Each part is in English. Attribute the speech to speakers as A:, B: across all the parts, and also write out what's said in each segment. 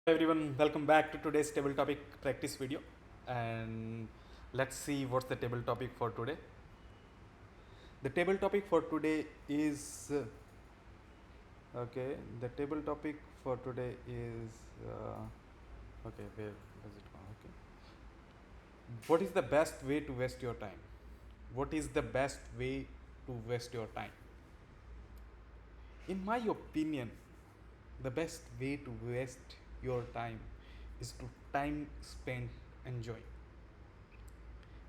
A: Hi everyone, welcome back to today's table topic practice video, and let's see what's the table topic for today. The table topic for today is okay. The table topic for today is okay. Where does it go? Okay. What is the best way to waste your time? What is the best way to waste your time? In my opinion, the best way to waste your time is to time spent enjoying.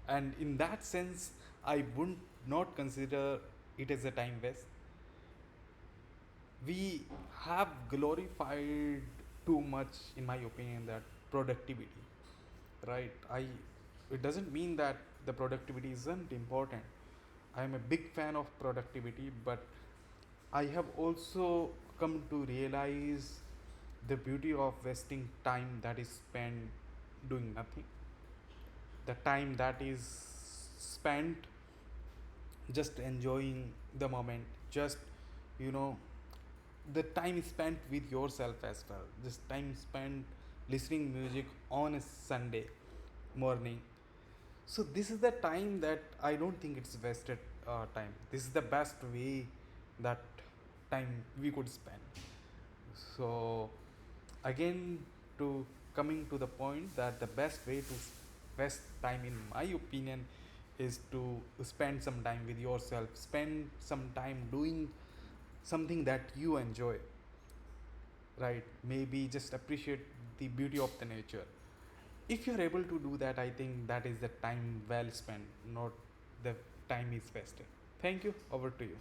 A: And in that sense, I would not consider it as a time waste. We have glorified too much, in my opinion, that productivity, right? It doesn't mean that the productivity isn't important. I am a big fan of productivity, but I have also come to realize the beauty of wasting time that is spent doing nothing, the time that is spent just enjoying the moment, just you know the time spent with yourself as well, just time spent listening music on a Sunday morning. So this is the time that I don't think it's wasted time. This is the best way that time we could spend. So again, to coming to the point that the best way to waste time, in my opinion, is to spend some time with yourself, spend some time doing something that you enjoy, right? Maybe just appreciate the beauty of the nature. If you're able to do that, I think that is the time well spent, not the time is wasted. Thank you. Over to you.